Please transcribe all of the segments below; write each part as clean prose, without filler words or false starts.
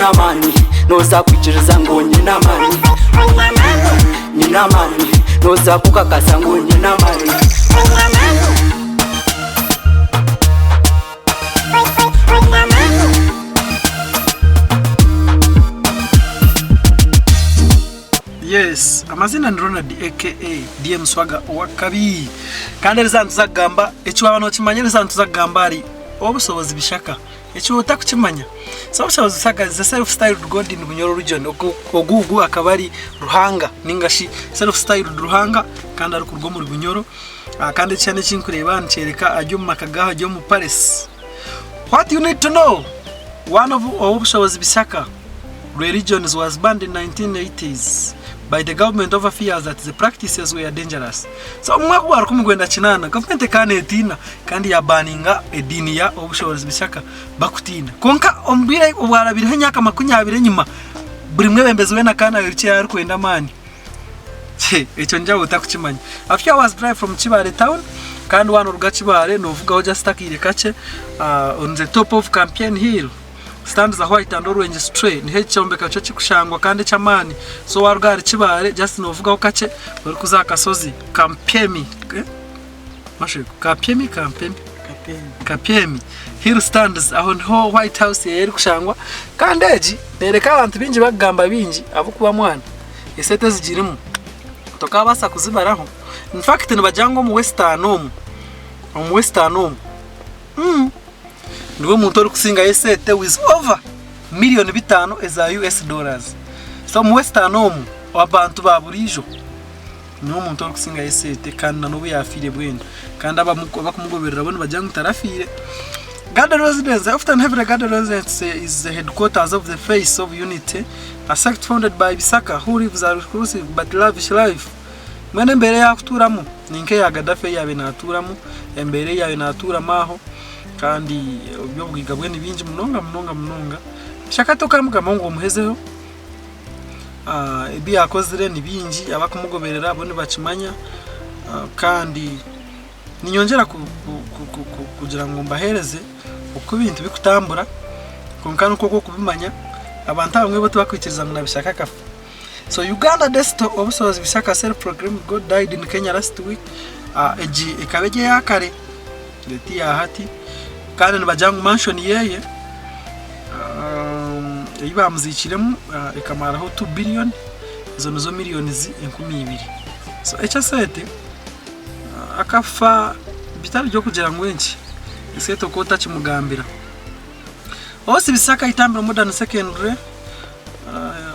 nina mani noza kuchiriza ngo nina mani noza kukakasa ngo nina mani Yes, amazina ni Ronald aka DM Swaga wakabi. Kandi rizantu zagamba Eki Waba Nokimanya rizantu zagamba ari Owobusobozi Bisaka. Eki utakukimanya. So Owobusobozi Bisaka is a self-styled god in Bunyoro region. Ogugu akabari Ruhanga ningashi self-styled Ruhanga kandi ari kurwo muri Bunyoro. Kandi cyane kinkureba ncereka ajyo mu makagaho ajyo mu Paris. What you need to know? One of Owobusobozi Bisaka religions was banned in 1980s. By the government over fears that the practices were dangerous. So mwaka wa 1998 government kanetina kandi yabaninga edini ya Owobusobozi Bisaka bakutina konka ombire obwarabire hanyaka 20 nyuma buri mwe bembezwe na kana yiriki yari kwenda mani echo njya utakukimanya. A few hours drive from Chibale town kandi wano ruga Chibale novuga ho just takire kace on the top of Campaign Hill stands a white and orange stray ni hechombe kacho chikushangwa kandi chamani so warugari Chibale just novuga ho kace bari kuzakasozi Kampemi mashiko Kampemi Hill stands aho ho White House yeri kushangwa kandi eji nereka abantu binji bagamba binji abukuba mwana esete zigirimu toka basa kuzibaraho. In fact nibajango mu Western niwe muntu uri kusinga esete with over $5,000,000 eza US dollars. So mu Western abantu baburijo niwe muntu uri kusinga esete kandi nanobu yafire bwenda kandi abakumugoberera bone bajango tarafire. Garden residence often have a garden residence is the headquarters of the Face of Unity, a sect founded by Bisaka who lives a exclusive but lavish life. Mwene mbere ya kuturamo ninke ya Gaddafi yabe naturamo embere yabe naturamaho kandi obyo bwiga bwe nibinji munonga shaka tokamuga mongo muhezeho ebi yakozire nibinji abakumugoberera bone bakimanya kandi ninyongera kugira ngo mbahereze uko ibintu bikutambura konkano koko kubimanya abantu bamwe bo tubakwikiriza ngo nabishaka kafa. So Uganda desktop Owobusobozi Bisaka self-proclaimed God died in Kenya last week. Eji ekabeje yakare leti ya hati kandi nibajangu mansion yeye iba muzikiremu ekamaraho 2 billion izo nizo millions 12. So echa sete akafa bitari byo kugira ngo enchi iseto ko takimugambira. Owobusobozi Bisaka itambira modern secondary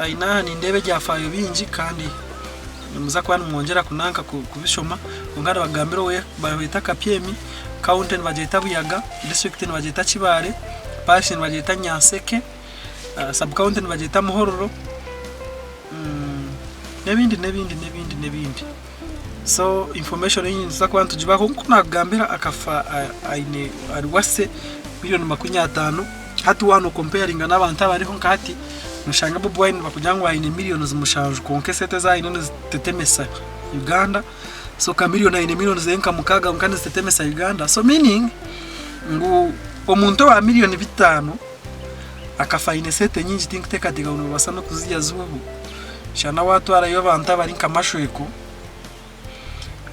aina ni ndebe jafayo binji kandi muza kwani mwongera kunanka kubishoma ngara bagambiro we bahita Kapiemi county bajeta Buyaga district bajeta Chibale parish bajeta Nyanseke sub county bajeta Muhororo nebindi. So information yini nza kwantu jibako kunagambira akafa aine ariwase $50,000,000 hatu wano comparing n'abantu abariho nkati mushanga bobo wine bakujangwa aine millions mushanju konke sete za ine tetemesa Uganda. So ka millions zenka mukaga nkane tetemesa Uganda. So meaning ngu omuntu wa $5,000,000 akafa ine sete nyinji tinkiteka diga uno basano kuziya zubu shana watu ara yo banta bari nkamashweko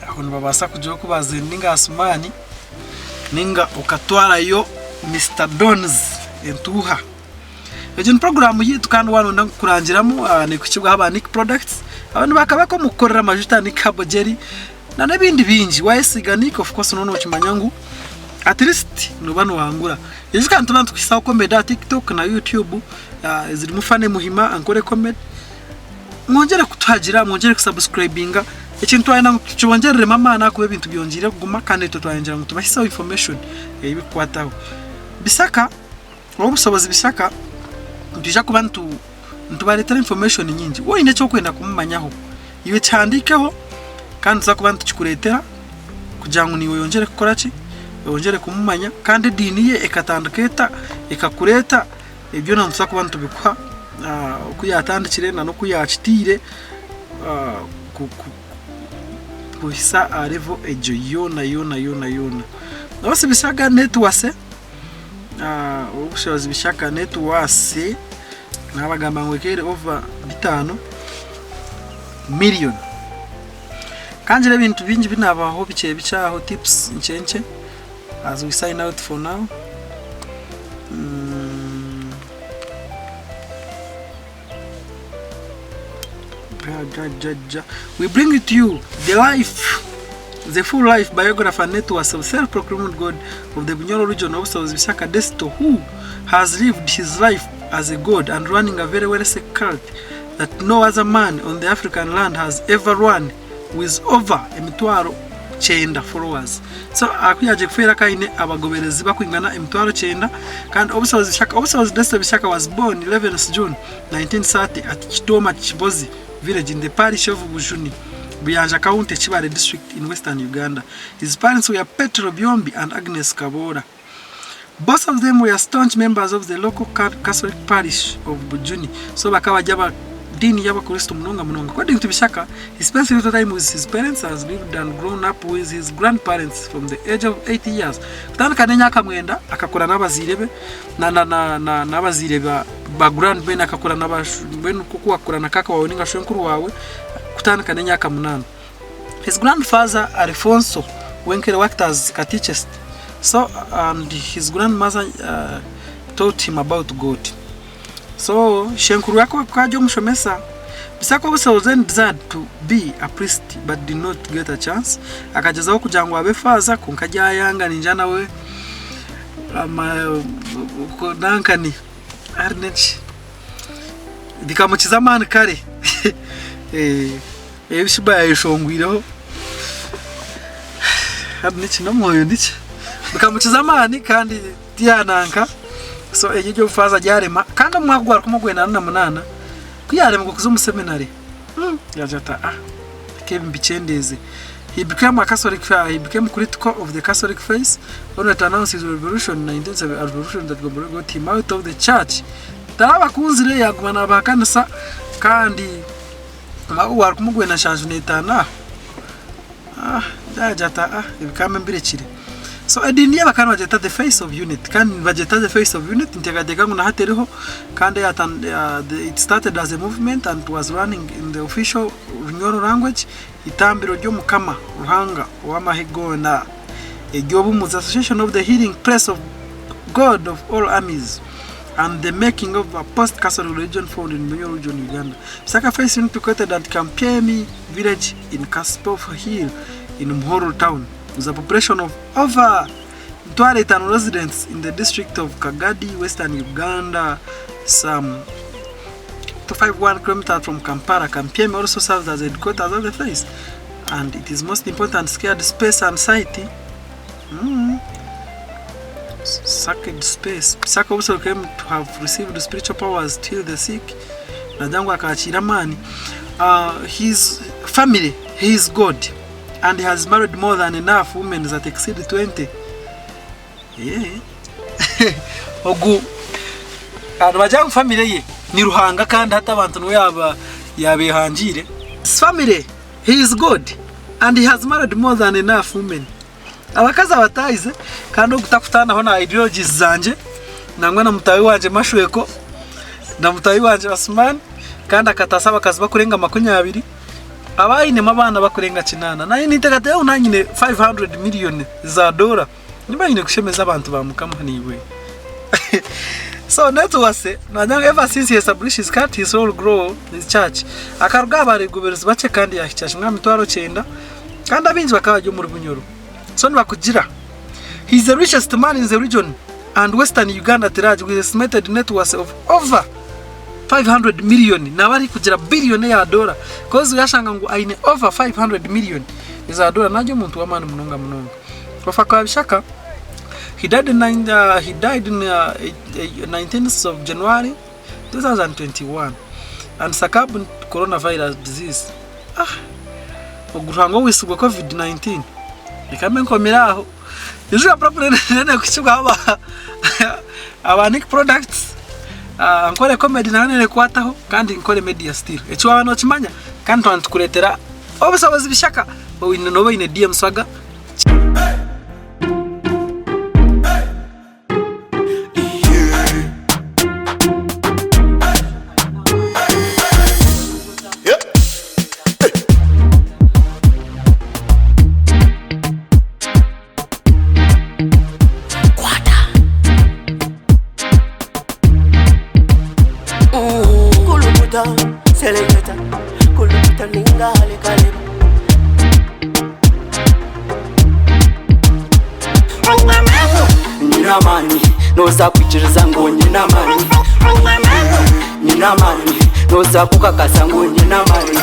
aho nibabasa kujo kubazeninga asumani ninga ukatwara yo Mr. Dons entuha. Ejin program yitu kandi wano ndakurangiramo ne kukibwa haba Nick products abantu bakabako mukorera majuta ni kabojeri na nabindi binji wayesiga Nick of course nono kimanyangu at least no bano wangura yizika ntubantu kisa ko meda TikTok na YouTube ziri mufane muhima Ankole comedy mwongera kutwagira mwongere kusubscribinga ikintu ayina cyongerere mama na kuba bintu byongire kuguma kandi tutwayenjera ngo tubashyisaho information ibikwataho. Bisaka Owobusobozi Bisaka ndija kuba ntubaretera information nyingi wo ine cyo kwenda kumumanyaho iwe cyandikeho kandi za kuba ntukikuretera kugira ngo niwe yongere gukora ki yongere kumumanya kandi dini ye ekatanduketa ekakureta ibyo nantuza kuba ntubikwa kuyatandikire na no kuyachitire kuhisa arevo ejo yona Owobusobozi Bisaka netwase Owobusobozi Bisaka netwase nabagamba ngwekere over 5 million kanjire ibintu bingi binabaho bicaho tips nchenche as we sign out for now. We bring it to you the full life biography and networks of self-proclaimed god of the Bunyoro region of Owobusobozi Bisaka Desto, who has lived his life as a god and running a very wealthy cult that no other man on the African land has ever run, with over emitwaro 9 followers. So akuyaje kufera kaine abagoberezi bakwingana emitwaro 9 kandi Owobusobozi Desto Bisaka was born 11th June 1930 at Kitoma Chibozi village in the parish of Bujuni, Buyanja County, Chibale district in Western Uganda. His parents were Petro Byombi and Agnes Kabora. Both of them were staunch members of the local Catholic parish of Bujuni. So bakawa jaba dini yaba Kristo munonga. According to Bisaka, he spent little time with his parents, has lived and grown up with his grandparents from the age of 80 years. Kutandika nenyaka mwenda akakura n'abazirebe n'abazireba ba grandben akakura n'abashubenu kuko akura na kaka wawe ninga shwenkuru wawe kutandika nenyaka 8. His grandfather Alfonso Wenkere worked as catechist. So and his grandmother taught him about God. So shenkuru yako kwaje mushomesa. Bisaka Owobusobozi desired to be a priest but did not get a chance. Akajazaho kujangwa abefaza kunkajya yanga ninjana we nankani arnech dikamukiza man kare ebishiba yashongwireho arnech no moyo ndice dikamukiza man kandi tiyananka. So ejo faza jarema kandi mwagwara kumugwena na 8 kuyarema kukuza mu seminary yajata kembichendeze. He became a Catholic. He became critical of the Catholic faith when it announced his revolution in 1970, a revolution that got him out of the church. Tarabakunzire yagumana bakanisa kandi magwara kumugwena shanjunetana dajata ibikame mbirechire. So edini y'abakana bajeta the face of unit kandi bajeta the face of unit integadega nguna hateriho kandi it started as a movement and was running in the official Runyoro language. Itambiro ryo mukama ruhanga w'amahigo na Owobusobozi Association of the Healing Place of God of all armies and the making of a post-Catholic religion found in Bunyoro region Uganda. Bisaka face unit located at Kampemi village in Kaspof Hill in Muhoro town, with a population of over 200 residents in the district of Kagadi, Western Uganda, some 251 kilometers from Kampala. Kampemi also serves as a headquarters of the place, and it is most important sacred space and site. Sacred space. Bisaka also came to have received spiritual powers to heal the sick. Najangwa akachira mani. His family, he is God. And he has married more than enough women that exceed 20. Yeah. Ogu. Abajang family ye ni ruhanga kandi hata abantu no yabehanjire. His family, he is God and he has married more than enough women. Abakaza batayize kandi okutakutana ho na ideologies zanje nangwa na mutawi wanje mashweko na mutawi wanje Osman kandi akatasaba kazi bakurenga 20 abayine mabana bakurenga 9 naye nitegate unanyine 500 million za dola nibayine kushemeza abantu bamukamaniwe. So netwase nanyanga ever since he established his cult, his soul grow his church akaruga bari gobereza bace kandi yahicyashe mwami 9 kandi abinzi bakabajyo muri Bunyoro. So nibakugira he is the richest man in the region and Western Uganda tiraje with estimated net worth of over 500 million. Nabari kugira billion ya dola cause yashanga ngo aine over 500 million za dola najo muntu wamana munonga. Ofaka Bisaka he died in 19th of January 2021 and succumbed to coronavirus disease. Ogurango wisugwa COVID-19 ikame nkomiraho yuzuye problem nene kuchugwa aba products Ankole comedy nane kwataho kandi Nkore Media still echo abantu kimanya kandi twantukuretera Owobusobozi Bisaka owine no bayine DM Swaga. kwikiriza ngu nyina amaanyi nyina amaanyi noza kukakasa ngu nyina amaanyi